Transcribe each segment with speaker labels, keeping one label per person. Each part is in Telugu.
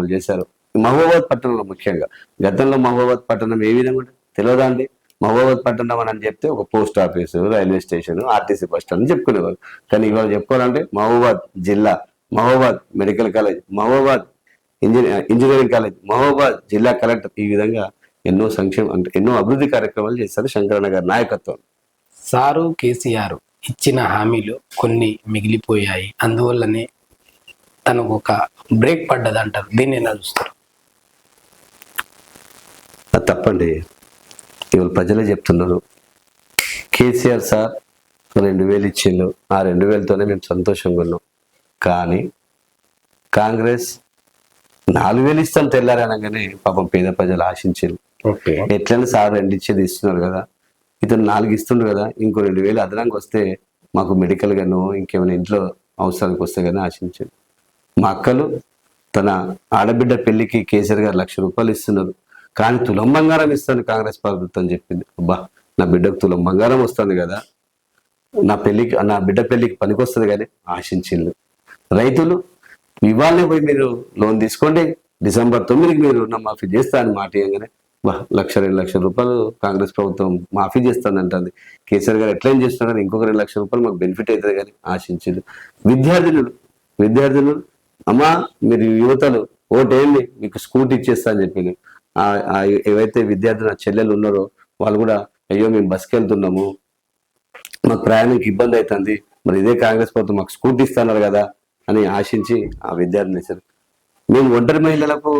Speaker 1: కార్యక్రమాలు చేశారు. మహబూబాబాద్ పట్టణంలో ముఖ్యంగా, గతంలో మహబూబాబాద్ పట్టణం ఏ విధంగా ఉంటుంది తెలియదా అండి? మహబూబాబాద్ పట్టణం అని చెప్తే ఒక post office, railway station, RTC bus stand అని చెప్పుకునేవారు. కానీ ఇవాళ చెప్పుకోవాలంటే మహబూబాబాద్ జిల్లా, Mahabubabad medical college, Mahabubabad engineering college, Mahabubabad జిల్లా కలెక్టర్, ఈ విధంగా ఎన్నో సంక్షేమ అంటే ఎన్నో అభివృద్ధి కార్యక్రమాలు చేశారు శంకరన్న గారి నాయకత్వం.
Speaker 2: సారు కేసీఆర్ ఇచ్చిన హామీలు కొన్ని మిగిలిపోయాయి, అందువల్లనే తనకు ఒక బ్రేక్ పడ్డది అంటారు. దీన్ని ఎలా చూస్తారు?
Speaker 1: అది తప్పండి. ఇవాళ ప్రజలే చెప్తున్నారు. కేసీఆర్ సార్ 2000 ఇచ్చిండు, ఆ 2000తోనే మేము సంతోషంగా ఉన్నాం. కానీ కాంగ్రెస్ 4000 ఇస్తాం తెల్లారి అనగానే పాపం పేద ప్రజలు ఆశించారు. ఎట్లయినా సార్ 2 ఇచ్చేది ఇస్తున్నారు కదా, ఇతను 4 ఇస్తుండ్రు కదా, ఇంకో 2000 అదనంగా వస్తే మాకు మెడికల్ గానో ఇంకేమైనా ఇంట్లో అవసరానికి వస్తే కానీ ఆశించారు. మా అక్కలు తన ఆడబిడ్డ పెళ్లికి కేసీఆర్ గారు 1,00,000 రూపాయలు ఇస్తున్నారు, కానీ తులం బంగారం ఇస్తుంది కాంగ్రెస్ ప్రభుత్వం చెప్పింది. అబ్బా, నా బిడ్డకు తులం బంగారం వస్తుంది కదా, నా బిడ్డ పెళ్లికి పనికొస్తుంది కానీ ఆశించిండు. రైతులు ఇవాళనే పోయి మీరు లోన్ తీసుకోండి, డిసెంబర్ 9కి మీరు రుణ మాఫీ చేస్తా అని మాట ఇవ్వగానే 1,00,000-2,00,000 రూపాయలు కాంగ్రెస్ ప్రభుత్వం మాఫీ చేస్తానంటుంది. కేసీఆర్ గారు ఎట్లయినా చేస్తున్నారు, ఇంకొక 2,00,000 రూపాయలు మాకు బెనిఫిట్ అవుతుంది కానీ ఆశించింది. విద్యార్థులు అమ్మా మీరు యువతలు ఓటేయండి, మీకు స్కూటీ ఇచ్చేస్తా అని చెప్పింది. ఏవైతే విద్యార్థులు నా చెల్లెలు ఉన్నారో వాళ్ళు కూడా, అయ్యో మేము బస్కి వెళ్తున్నాము, మాకు ప్రయాణానికి ఇబ్బంది అవుతుంది, మరి ఇదే కాంగ్రెస్ ప్రభుత్వం మాకు స్కూటీ ఇస్తున్నారు కదా అని ఆశించి ఆ విద్యార్థిని ఇచ్చారు. మేము ఒంటరి మహిళలకు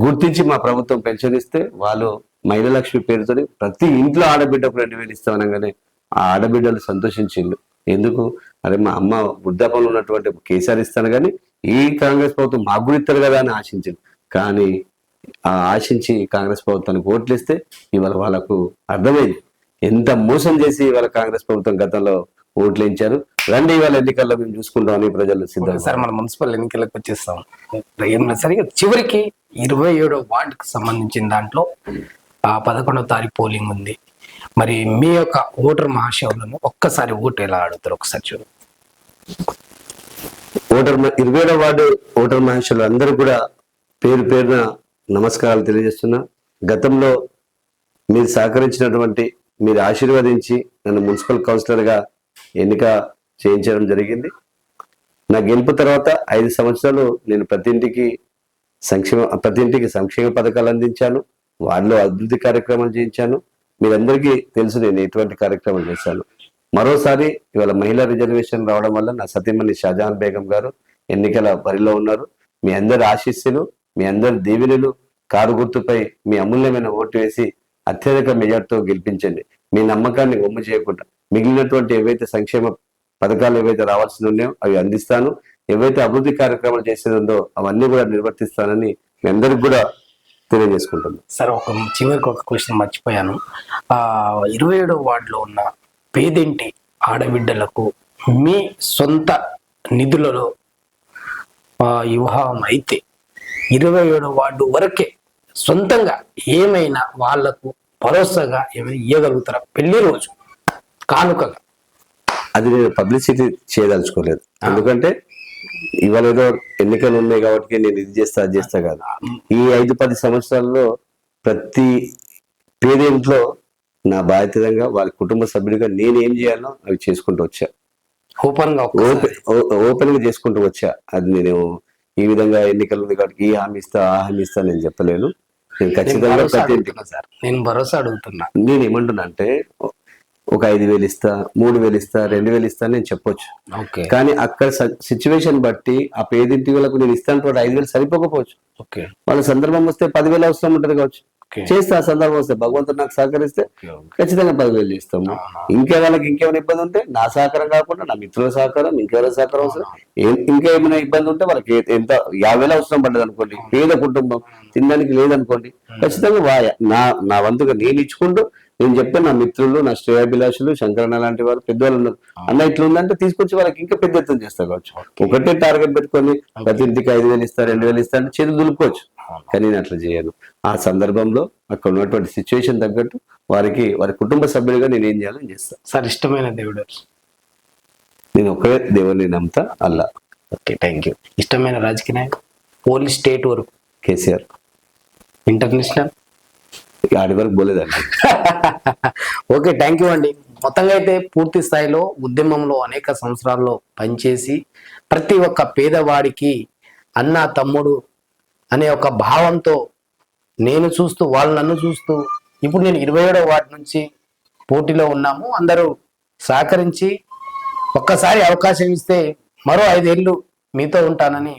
Speaker 1: గుర్తించి మా ప్రభుత్వం పెన్షన్ ఇస్తే వాళ్ళు మహిళా లక్ష్మి పేరుతో ప్రతి ఇంట్లో ఆడబిడ్డకు 2,000 ఇస్తామనగానే ఆ ఆడబిడ్డలు సంతోషించిండు. ఎందుకు, అరే మా అమ్మ వృద్ధాపంలో ఉన్నటువంటి కేసీఆర్ ఇస్తాను కానీ ఈ కాంగ్రెస్ ప్రభుత్వం మాకు కూడా ఇస్తారు కదా అని ఆశించింది. కానీ ఆ ఆశించి కాంగ్రెస్ ప్రభుత్వానికి ఓట్లు ఇస్తే ఇవాళ వాళ్ళకు అర్థమైంది ఎంత మోసం చేసి ఇవాళ కాంగ్రెస్ ప్రభుత్వం గతంలో ఓట్లు ఇచ్చారు. రండి ఇవాళ ఎన్నికల్లో మేము చూసుకుంటామని ప్రజలు సిద్ధంగా.
Speaker 2: సార్, మన మున్సిపల్ ఎన్నికలకు వచ్చేస్తాం. సరిగా చివరికి 27వ వార్డుకు సంబంధించిన దాంట్లో 11వ తారీఖు పోలింగ్ ఉంది. మరి మీ యొక్క ఓటర్ మహాశయులను ఒక్కసారి ఓటు ఎలా ఆడుతారు ఒకసారి చూడండి.
Speaker 1: 27వ వార్డు ఓటర్ మహాశయులు అందరూ కూడా పేరున నమస్కారాలు తెలియజేస్తున్నా. గతంలో మీరు సహకరించినటువంటి, మీరు ఆశీర్వదించి నన్ను మున్సిపల్ కౌన్సిలర్గా ఎన్నిక చేయించడం జరిగింది. నా గెలుపు తర్వాత 5 సంవత్సరాలు నేను ప్రతి ఇంటికి సంక్షేమ పథకాలు అందించాను, వార్డులో అభివృద్ధి కార్యక్రమాలు చేయించాను. మీరందరికీ తెలుసు నేను ఎటువంటి కార్యక్రమాలు చేశాను. మరోసారి ఇవాళ మహిళా రిజర్వేషన్ రావడం వల్ల నా సతీమణి షాజహాన్ బేగం గారు ఎన్నికల బరిలో ఉన్నారు. మీ అందరి ఆశీస్సులు, మీ అందరి దీవెనలు, కారు గుర్తుపై మీ అమూల్యమైన ఓటు వేసి అత్యధిక మెజార్టీతో గెలిపించండి. మీ నమ్మకాన్ని ఒమ్ము చేయకుండా మిగిలినటువంటి ఏవైతే సంక్షేమ పథకాలు ఏవైతే రావాల్సి ఉన్నాయో అవి అందిస్తాను. ఏవైతే అభివృద్ధి కార్యక్రమాలు చేసేది ఉందో అవన్నీ కూడా నిర్వర్తిస్తానని మీ అందరికి కూడా తెలియజేసుకుంటున్నాను.
Speaker 2: సార్, చివరికి ఒక క్వశ్చన్ మర్చిపోయాను. 27వ వార్డులో ఉన్న పేదింటి ఆడబిడ్డలకు మీ సొంత నిధులలో వివాహం అయితే 27వ వార్డు వరకే సొంతంగా ఏమైనా వాళ్లకు భరోసాగా ఏమైనా ఇవ్వగలుగుతారా పెళ్లి రోజు కానుకగా?
Speaker 1: అది నేను పబ్లిసిటీ చేయదలుచుకోలేదు. ఎందుకంటే ఇవాళ ఏదో ఎన్నికలు ఉన్నాయి కాబట్టి నేను ఇది చేస్తా అది చేస్తా కాదు. ఈ 5-10 సంవత్సరాల్లో ప్రతి పేదింట్లో నా బాధ్యతగా వాళ్ళ కుటుంబ సభ్యుడిగా నేను ఏం చేయాలో అవి చేసుకుంటూ వచ్చా. ఓపెన్ గా చేసుకుంటూ వచ్చా. అది నేను ఈ విధంగా ఎన్నికలు ఉంది కాబట్టి ఈ హామీ ఇస్తా ఆ హామీ ఇస్తా నేను చెప్పలేను. నేను ఖచ్చితంగా ప్రతి ఇంటికి
Speaker 2: నేను భరోసా అడుగుతున్నా.
Speaker 1: నేను ఏమంటున్నా అంటే ఒక 5,000 ఇస్తా, 3,000 ఇస్తా, 2,000 ఇస్తా నేను చెప్పొచ్చు. కానీ అక్కడ సిచ్యువేషన్ బట్టి ఆ పేదింటి వాళ్ళకు నేను ఇస్తాను 5,000 సరిపోకపోవచ్చు. వాళ్ళ సందర్భం వస్తే 10,000 అవసరం ఉంటుంది కావచ్చు. చేస్తే ఆ సందర్భం వస్తే భగవంతుడు నాకు సహకరిస్తే ఖచ్చితంగా 10,000 చేస్తాము. ఇంకా వాళ్ళకి ఇంకేమైనా ఇబ్బంది ఉంటే నా సహకారం కాకుండా నా మిత్రుల సహకారం, ఇంకెవరి సహకారం అవసరం, ఇంకా ఏమైనా ఇబ్బంది ఉంటే వాళ్ళకి ఎంత 50,000 అవసరం పడ్డది అనుకోండి, పేద కుటుంబం తినడానికి లేదనుకోండి, ఖచ్చితంగా నా వంతుగా నేను ఇచ్చుకుంటూ నేను చెప్పాను. నా మిత్రులు, నా శ్రేయాభిలాషులు, శంకరన్న లాంటి వారు పెద్దవాళ్ళు ఉన్నారు. అన్న ఇట్లా ఉందంటే తీసుకొచ్చి వాళ్ళకి ఇంకా పెద్ద ఎత్తున చేస్తా కావచ్చు. ఒకటే టార్గెట్ పెట్టుకొని ప్రతి ఇంటికి 5,000 ఇస్తా, 2,000 ఇస్తా అంటే చేతులు దులుపుకోవచ్చు. కానీ నేను అట్లా చేయను. ఆ సందర్భంలో అక్కడ ఉన్నటువంటి సిచ్యువేషన్ తగ్గట్టు వారి కుటుంబ సభ్యులుగా నేను ఏం చేయాలో చేస్తాను.
Speaker 2: సార్, ఇష్టమైన దేవుడు?
Speaker 1: నేను ఒకే దేవుడిని నమ్ముతా, అల్లా.
Speaker 2: Okay, thank you. ఇష్టమైన రాజకీయ నాయకుడు? ఓన్లీ స్టేట్ వరకు,
Speaker 1: కేసీఆర్
Speaker 2: ఇంటర్నేషనల్.
Speaker 1: ఆడి వరకు పోలేదండి.
Speaker 2: ఓకే, థ్యాంక్ యూ అండి. మొత్తంగా అయితే పూర్తి స్థాయిలో ఉద్యమంలో అనేక సంవత్సరాల్లో పనిచేసి ప్రతి ఒక్క పేదవాడికి అన్న తమ్ముడు అనే ఒక భావంతో నేను చూస్తూ వాళ్ళు నన్ను చూస్తూ ఇప్పుడు నేను 27వ వార్డు నుంచి పోటీలో ఉన్నాము. అందరూ సహకరించి ఒక్కసారి అవకాశం ఇస్తే మరో 5 ఏళ్ళు మీతో ఉంటానని